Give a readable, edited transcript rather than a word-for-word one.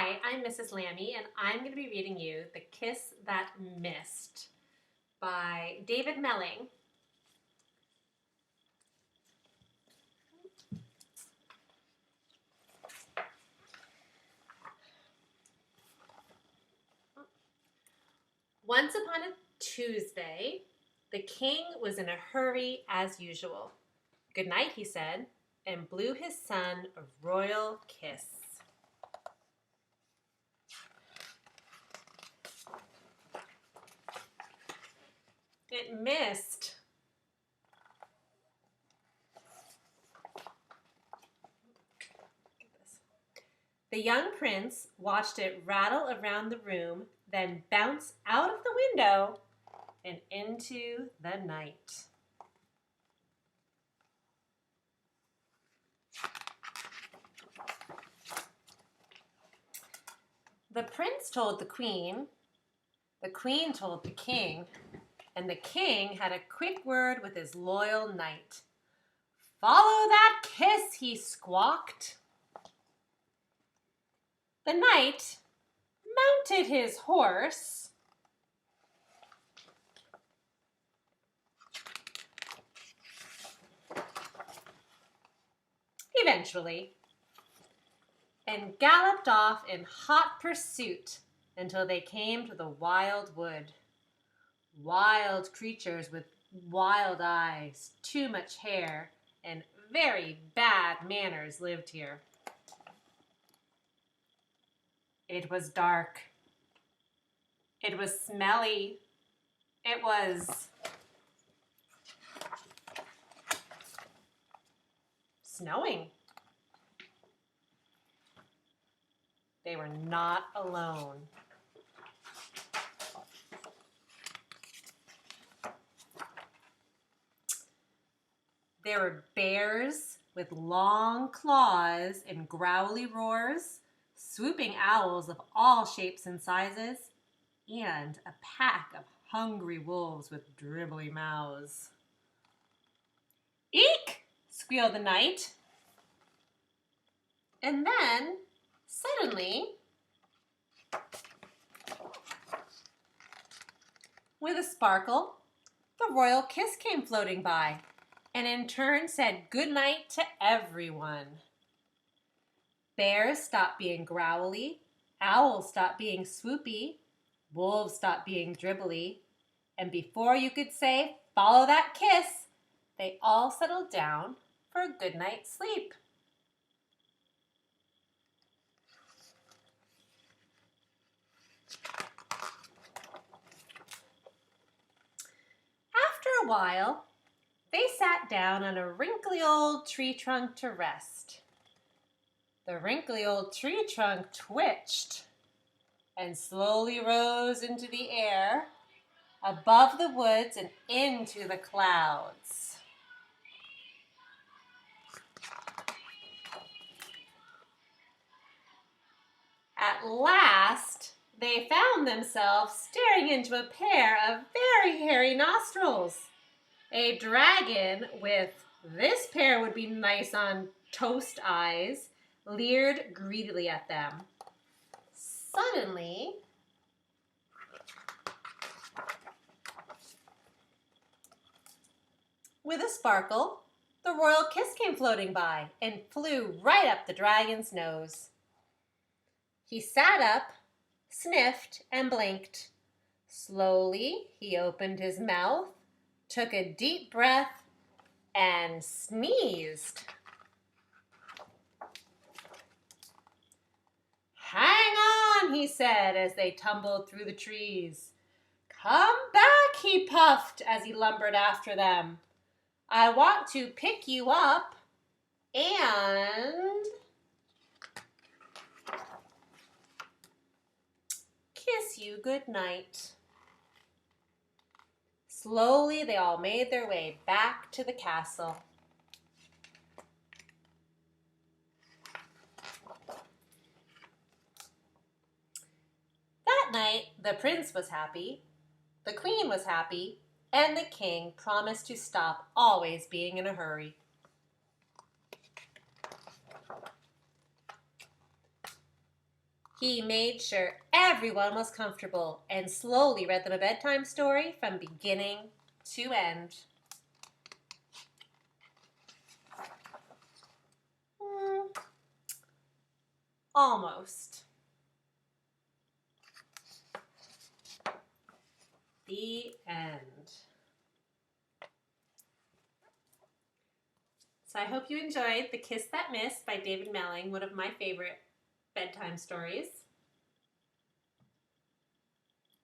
Hi, I'm Mrs. Lammy, and I'm going to be reading you The Kiss That Missed by David Melling. Once upon a Tuesday, the king was in a hurry as usual. "Good night," he said, and blew his son a royal kiss. It missed. The young prince watched it rattle around the room, then bounce out of the window and into the night. The prince told the queen told the king, and the king had a quick word with his loyal knight. "Follow that kiss," he squawked. The knight mounted his horse eventually and galloped off in hot pursuit until they came to the wild wood. Wild creatures with wild eyes, too much hair, and very bad manners lived here. It was dark. It was smelly. It was snowing. They were not alone. There were bears with long claws and growly roars, swooping owls of all shapes and sizes, and a pack of hungry wolves with dribbly mouths. "Eek!" squealed the knight. And then, suddenly, with a sparkle, the royal kiss came floating by, and in turn said good night to everyone. Bears stopped being growly, owls stopped being swoopy, wolves stopped being dribbly, and before you could say, "Follow that kiss," they all settled down for a good night's sleep. After a while, they sat down on a wrinkly old tree trunk to rest. The wrinkly old tree trunk twitched and slowly rose into the air, above the woods and into the clouds. At last, they found themselves staring into a pair of very hairy nostrils. A dragon with "this pair would be nice on toast" eyes leered greedily at them. Suddenly, with a sparkle, the royal kiss came floating by and flew right up the dragon's nose. He sat up, sniffed, and blinked. Slowly, he opened his mouth, took a deep breath, and sneezed. "Hang on," he said as they tumbled through the trees. "Come back," he puffed as he lumbered after them. "I want to pick you up and kiss you good night." Slowly, they all made their way back to the castle. That night, the prince was happy, the queen was happy, and the king promised to stop always being in a hurry. He made sure everyone was comfortable and slowly read them a bedtime story from beginning to end. Almost. The end. So I hope you enjoyed The Kiss That Missed by David Melling, one of my favorite bedtime stories.